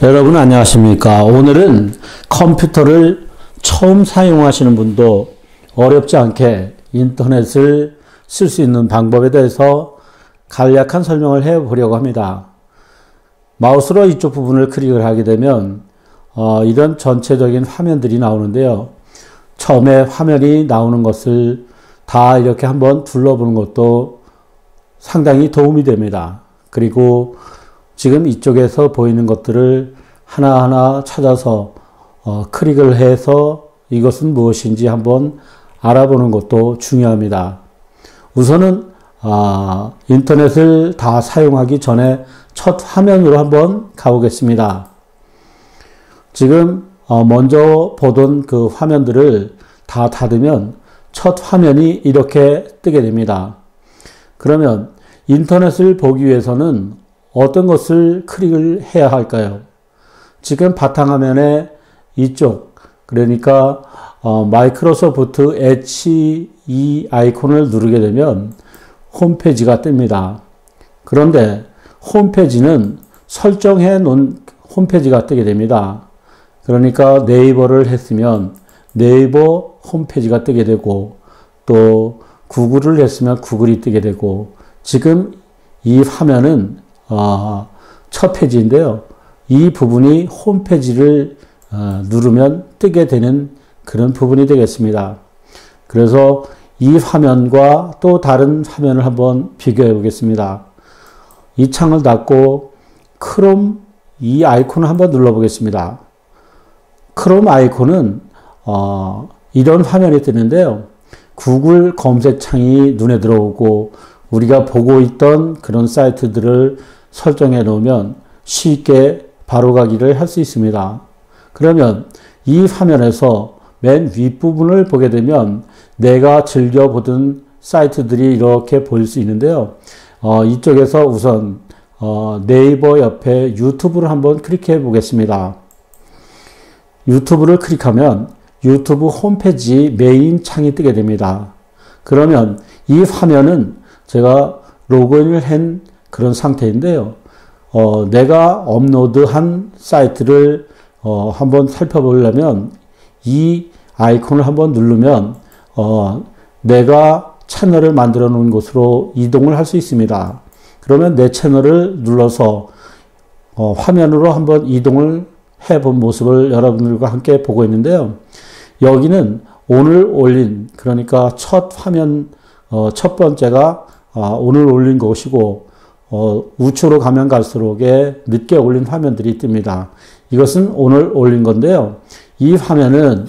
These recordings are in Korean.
여러분 안녕하십니까? 오늘은 컴퓨터를 처음 사용하시는 분도 어렵지 않게 인터넷을 쓸 수 있는 방법에 대해서 간략한 설명을 해 보려고 합니다. 마우스로 이쪽 부분을 클릭을 하게 되면 이런 전체적인 화면들이 나오는데요. 처음에 화면이 나오는 것을 다 이렇게 한번 둘러보는 것도 상당히 도움이 됩니다. 그리고 지금 이쪽에서 보이는 것들을 하나하나 찾아서 클릭을 해서 이것은 무엇인지 한번 알아보는 것도 중요합니다. 우선은 인터넷을 다 사용하기 전에 첫 화면으로 한번 가보겠습니다. 지금 먼저 보던 그 화면들을 다 닫으면 첫 화면이 이렇게 뜨게 됩니다. 그러면 인터넷을 보기 위해서는 어떤 것을 클릭을 해야 할까요? 지금 바탕화면에 이쪽, 그러니까 마이크로소프트 edge 이 아이콘을 누르게 되면 홈페이지가 뜹니다. 그런데 홈페이지는 설정해 놓은 홈페이지가 뜨게 됩니다. 그러니까 네이버를 했으면 네이버 홈페이지가 뜨게 되고, 또 구글을 했으면 구글이 뜨게 되고, 지금 이 화면은 첫 페이지인데요. 이 부분이 홈페이지를 누르면 뜨게 되는 그런 부분이 되겠습니다. 그래서 이 화면과 또 다른 화면을 한번 비교해 보겠습니다. 이 창을 닫고 크롬 이 아이콘을 한번 눌러 보겠습니다. 크롬 아이콘은 이런 화면이 뜨는데요. 구글 검색창이 눈에 들어오고 우리가 보고 있던 그런 사이트들을 설정해 놓으면 쉽게 바로가기를 할 수 있습니다. 그러면 이 화면에서 맨 윗부분을 보게 되면 내가 즐겨보던 사이트들이 이렇게 보일 수 있는데요. 이쪽에서 우선 네이버 옆에 유튜브를 한번 클릭해 보겠습니다. 유튜브를 클릭하면 유튜브 홈페이지 메인 창이 뜨게 됩니다. 그러면 이 화면은 제가 로그인을 한 그런 상태인데요. 내가 업로드한 사이트를 한번 살펴보려면 이 아이콘을 한번 누르면 내가 채널을 만들어 놓은 곳으로 이동을 할 수 있습니다. 그러면 내 채널을 눌러서 화면으로 한번 이동을 해본 모습을 여러분들과 함께 보고 있는데요. 여기는 오늘 올린, 그러니까 첫 화면 첫 번째가 오늘 올린 것이고, 우측으로 가면 갈수록에 늦게 올린 화면들이 뜹니다. 이것은 오늘 올린 건데요. 이 화면은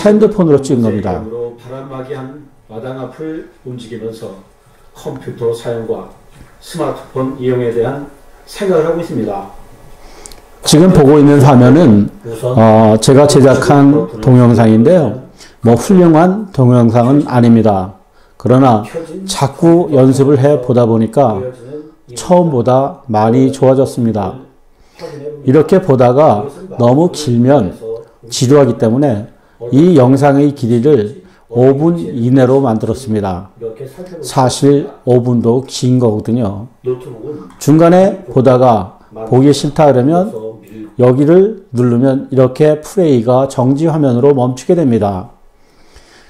핸드폰으로 찍은 겁니다. 바람막이한 마당 앞을 움직이면서 컴퓨터 사용과 스마트폰 이용에 대한 생각을 하고 있습니다. 지금 보고 있는 화면은 제가 제작한 동영상인데요. 뭐 훌륭한 동영상은 아닙니다. 그러나 자꾸 연습을 해 보다 보니까 처음보다 많이 좋아졌습니다. 이렇게 보다가 너무 길면 지루하기 때문에 이 영상의 길이를 5분 이내로 만들었습니다. 사실 5분도 긴 거거든요. 중간에 보다가 보기 싫다 그러면 여기를 누르면 이렇게 플레이가 정지 화면으로 멈추게 됩니다.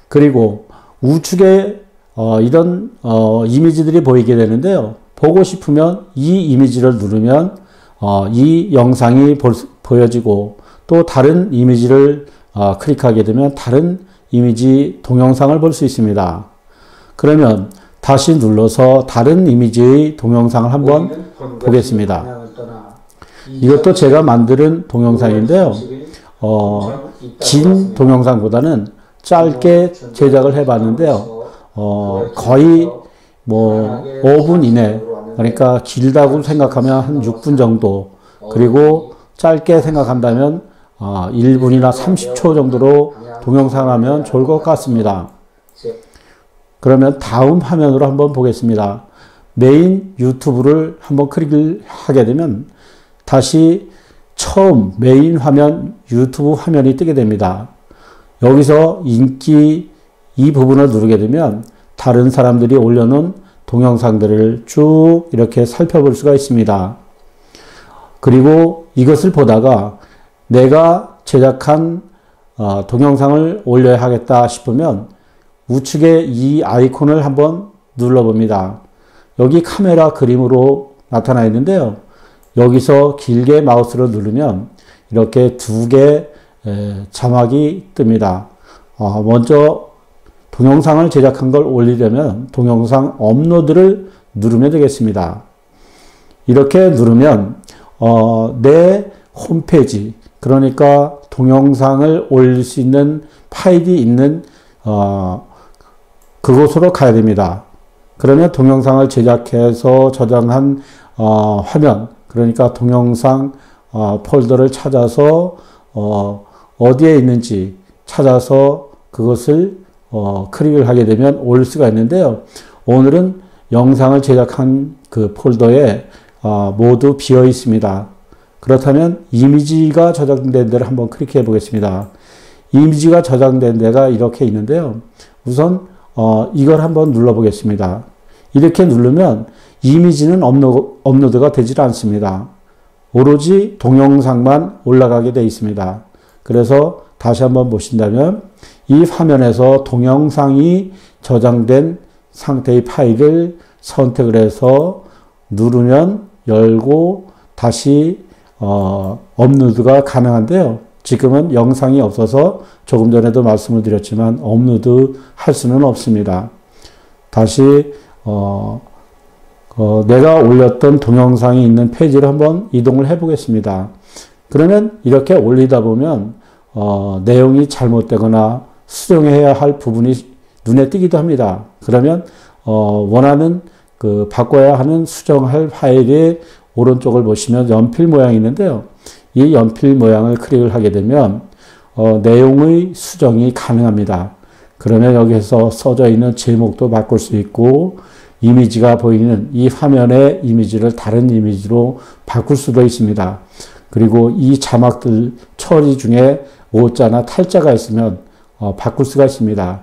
그리고 우측에 이런 이미지들이 보이게 되는데요. 보고 싶으면 이 이미지를 누르면 이 영상이 보여지고, 또 다른 이미지를 클릭하게 되면 다른 이미지 동영상을 볼 수 있습니다. 그러면 다시 눌러서 다른 이미지의 동영상을 한번 보겠습니다. 이것도 제가 만든 동영상인데요. 긴 동영상보다는 짧게 제작을 해 봤는데요. 거의 뭐 5분 이내, 그러니까 길다고 생각하면 한 6분 정도, 그리고 짧게 생각한다면 1분이나 30초 정도로 동영상을 하면 좋을 것 같습니다. 그러면 다음 화면으로 한번 보겠습니다. 메인 유튜브를 한번 클릭을 하게 되면 다시 처음 메인 화면 유튜브 화면이 뜨게 됩니다. 여기서 인기 이 부분을 누르게 되면 다른 사람들이 올려놓은 동영상들을 쭉 이렇게 살펴볼 수가 있습니다. 그리고 이것을 보다가 내가 제작한 동영상을 올려야 하겠다 싶으면 우측에 이 아이콘을 한번 눌러봅니다. 여기 카메라 그림으로 나타나 있는데요. 여기서 길게 마우스로 누르면 이렇게 두 개 자막이 뜹니다. 먼저 동영상을 제작한 걸 올리려면 동영상 업로드를 누르면 되겠습니다. 이렇게 누르면 내 홈페이지, 그러니까 동영상을 올릴 수 있는 파일이 있는 그곳으로 가야 됩니다. 그러면 동영상을 제작해서 저장한 화면, 그러니까 동영상 폴더를 찾아서 어디에 있는지 찾아서 그것을 클릭을 하게 되면 올릴 수가 있는데요. 오늘은 영상을 제작한 그 폴더에 모두 비어 있습니다. 그렇다면 이미지가 저장된 데를 한번 클릭해 보겠습니다. 이미지가 저장된 데가 이렇게 있는데요. 우선 이걸 한번 눌러 보겠습니다. 이렇게 누르면 이미지는 업로드가 되질 않습니다. 오로지 동영상만 올라가게 되어 있습니다. 그래서 다시 한번 보신다면 이 화면에서 동영상이 저장된 상태의 파일을 선택을 해서 누르면 열고 다시 업로드가 가능한데요. 지금은 영상이 없어서 조금 전에도 말씀을 드렸지만 업로드 할 수는 없습니다. 다시 내가 올렸던 동영상이 있는 페이지를 한번 이동을 해 보겠습니다. 그러면 이렇게 올리다 보면 내용이 잘못되거나 수정해야 할 부분이 눈에 띄기도 합니다. 그러면 원하는 바꿔야 하는 수정할 파일의 오른쪽을 보시면 연필 모양이 있는데요. 이 연필 모양을 클릭을 하게 되면 내용의 수정이 가능합니다. 그러면 여기서 써져 있는 제목도 바꿀 수 있고 이미지가 보이는 이 화면의 이미지를 다른 이미지로 바꿀 수도 있습니다. 그리고 이 자막들 처리 중에 오자나 탈자가 있으면 바꿀 수가 있습니다.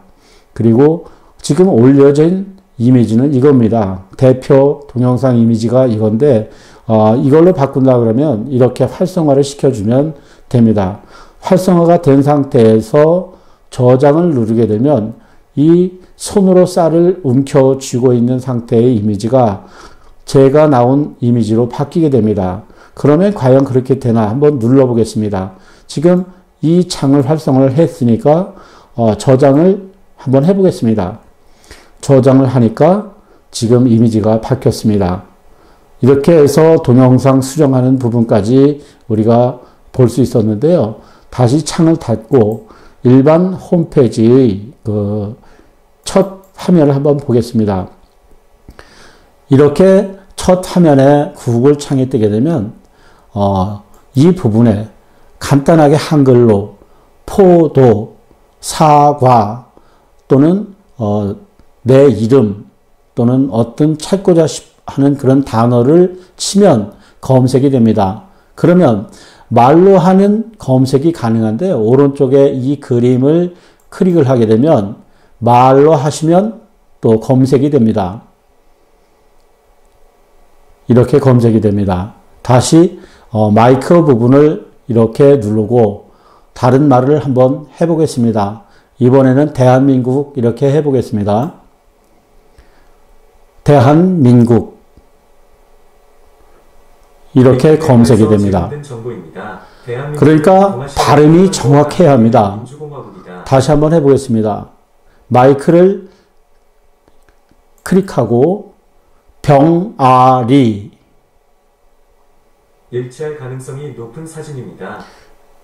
그리고 지금 올려진 이미지는 이겁니다. 대표 동영상 이미지가 이건데 이걸로 바꾼다 그러면 이렇게 활성화를 시켜주면 됩니다. 활성화가 된 상태에서 저장을 누르게 되면 이 손으로 쌀을 움켜쥐고 있는 상태의 이미지가 제가 나온 이미지로 바뀌게 됩니다. 그러면 과연 그렇게 되나 한번 눌러보겠습니다. 지금 이 창을 활성화를 했으니까 저장을 한번 해보겠습니다. 저장을 하니까 지금 이미지가 바뀌었습니다. 이렇게 해서 동영상 수정하는 부분까지 우리가 볼 수 있었는데요. 다시 창을 닫고 일반 홈페이지의 첫 화면을 한번 보겠습니다. 이렇게 첫 화면에 구글 창이 뜨게 되면 이 부분에 간단하게 한글로 포도, 사과 또는 내 이름 또는 어떤 찾고자 하는 그런 단어를 치면 검색이 됩니다. 그러면 말로 하는 검색이 가능한데 오른쪽에 이 그림을 클릭을 하게 되면 말로 하시면 또 검색이 됩니다. 이렇게 검색이 됩니다. 다시 마이크 부분을 이렇게 누르고 다른 말을 한번 해보겠습니다. 이번에는 대한민국 이렇게 해보겠습니다. 대한민국 이렇게 검색이 됩니다. 그러니까 발음이 정확해야 합니다. 다시 한번 해보겠습니다. 마이크를 클릭하고 병아리 일치할 가능성이 높은 사진입니다.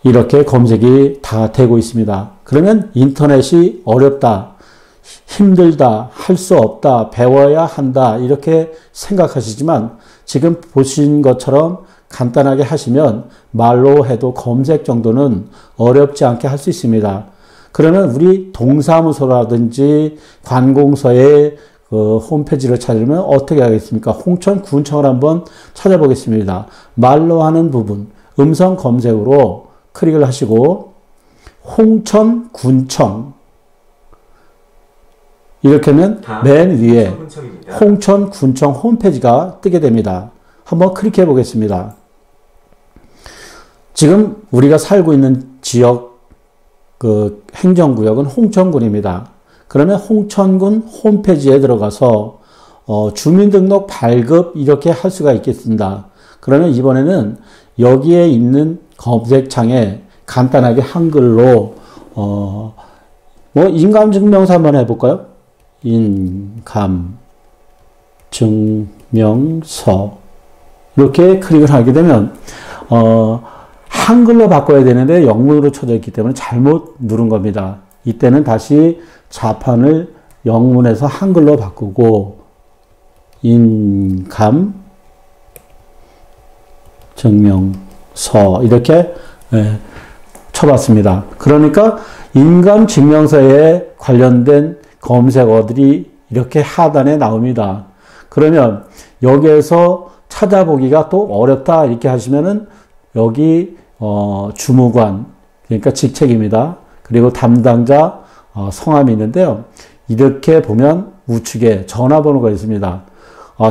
이렇게 검색이 다 되고 있습니다. 그러면 인터넷이 어렵다, 힘들다, 할 수 없다, 배워야 한다 이렇게 생각하시지만 지금 보신 것처럼 간단하게 하시면 말로 해도 검색 정도는 어렵지 않게 할 수 있습니다. 그러면 우리 동사무소라든지 관공서의 홈페이지를 찾으려면 어떻게 하겠습니까? 홍천군청을 한번 찾아보겠습니다. 말로 하는 부분, 음성 검색으로 클릭을 하시고 홍천군청 이렇게 하면 맨 위에 홍천군청 홈페이지가 뜨게 됩니다. 한번 클릭해 보겠습니다. 지금 우리가 살고 있는 지역 그 행정구역은 홍천군입니다. 그러면 홍천군 홈페이지에 들어가서 주민등록 발급 이렇게 할 수가 있겠습니다. 그러면 이번에는 여기에 있는 검색창에 간단하게 한글로 뭐 인감증명서 한번 해볼까요? 인감증명서 이렇게 클릭을 하게 되면 한글로 바꿔야 되는데 영문으로 쳐져 있기 때문에 잘못 누른 겁니다. 이때는 다시 자판을 영문에서 한글로 바꾸고 인감증명서 이렇게 쳐봤습니다. 그러니까 인감증명서에 관련된 검색어들이 이렇게 하단에 나옵니다. 그러면 여기에서 찾아보기가 또 어렵다 이렇게 하시면은 여기 주무관 그러니까 직책입니다. 그리고 담당자 성함이 있는데요. 이렇게 보면 우측에 전화번호가 있습니다.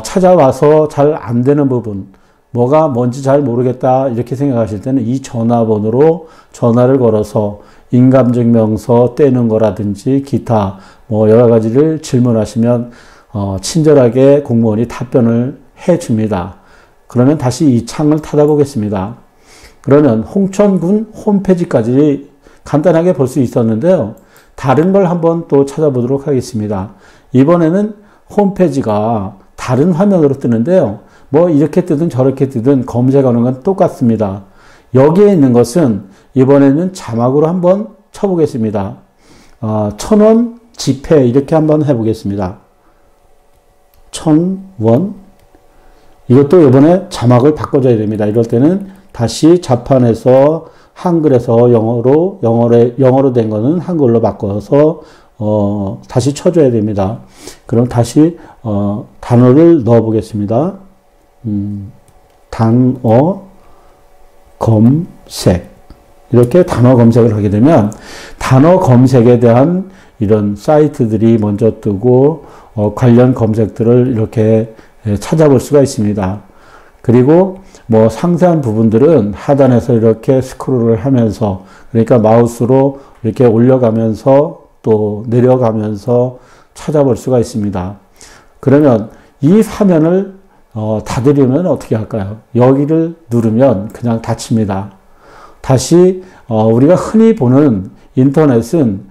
찾아와서 잘 안 되는 부분 뭐가 뭔지 잘 모르겠다 이렇게 생각하실 때는 이 전화번호로 전화를 걸어서 인감증명서 떼는 거라든지 기타 뭐 여러 가지를 질문하시면 친절하게 공무원이 답변을 해 줍니다. 그러면 다시 이 창을 닫아보겠습니다. 그러면 홍천군 홈페이지까지 간단하게 볼 수 있었는데요. 다른 걸 한번 또 찾아보도록 하겠습니다. 이번에는 홈페이지가 다른 화면으로 뜨는데요. 뭐 이렇게 뜨든 저렇게 뜨든 검색하는 건 똑같습니다. 여기에 있는 것은 이번에는 자막으로 한번 쳐보겠습니다. 1,000원 지폐 이렇게 한번 해보겠습니다. 1,000원 이것도 이번에 자막을 바꿔줘야 됩니다. 이럴 때는 다시 자판에서 한글에서 영어로 된 거는 한글로 바꿔서 다시 쳐줘야 됩니다. 그럼 다시 단어를 넣어 보겠습니다. 단어 검색 이렇게 단어 검색을 하게 되면 단어 검색에 대한 이런 사이트들이 먼저 뜨고 관련 검색들을 이렇게 찾아볼 수가 있습니다. 그리고 뭐 상세한 부분들은 하단에서 이렇게 스크롤을 하면서 그러니까 마우스로 이렇게 올려가면서 또 내려가면서 찾아볼 수가 있습니다. 그러면 이 화면을 닫으려면 어떻게 할까요? 여기를 누르면 그냥 닫힙니다. 다시 우리가 흔히 보는 인터넷은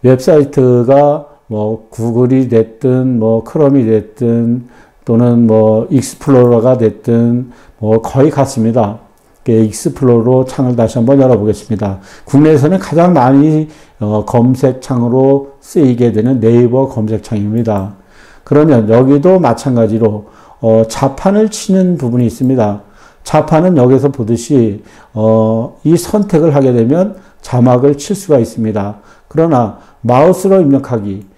웹사이트가 뭐 구글이 됐든 뭐 크롬이 됐든 또는 뭐 익스플로러가 됐든 뭐 거의 같습니다. 익스플로러 창을 다시 한번 열어보겠습니다. 국내에서는 가장 많이 검색창으로 쓰이게 되는 네이버 검색창입니다. 그러면 여기도 마찬가지로 자판을 치는 부분이 있습니다. 자판은 여기서 보듯이 이 선택을 하게 되면 자막을 칠 수가 있습니다. 그러나 마우스로 입력하기는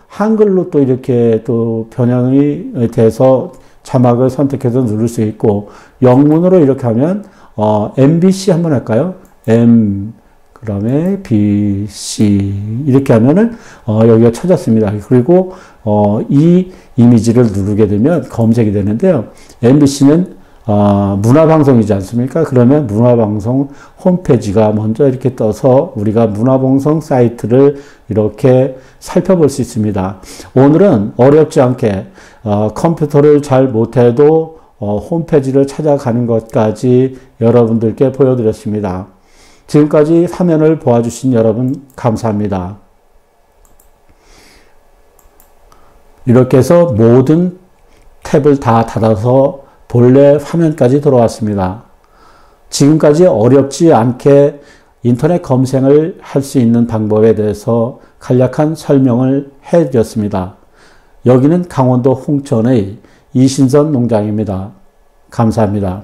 한글로 또 이렇게 또 변형이 돼서 자막을 선택해서 누를 수 있고 영문으로 이렇게 하면 MBC 한번 할까요? 그다음에 BC 이렇게 하면은 여기가 찾았습니다. 그리고 이 이미지를 누르게 되면 검색이 되는데요. MBC는 문화방송이지 않습니까? 그러면 문화방송 홈페이지가 먼저 이렇게 떠서 우리가 문화방송 사이트를 이렇게 살펴볼 수 있습니다. 오늘은 어렵지 않게 컴퓨터를 잘 못해도 홈페이지를 찾아가는 것까지 여러분들께 보여드렸습니다. 지금까지 화면을 보아주신 여러분 감사합니다. 이렇게 해서 모든 탭을 다 닫아서 본래 화면까지 돌아왔습니다. 지금까지 어렵지 않게 인터넷 검색을 할 수 있는 방법에 대해서 간략한 설명을 해드렸습니다. 여기는 강원도 홍천의 이신선 농장입니다. 감사합니다.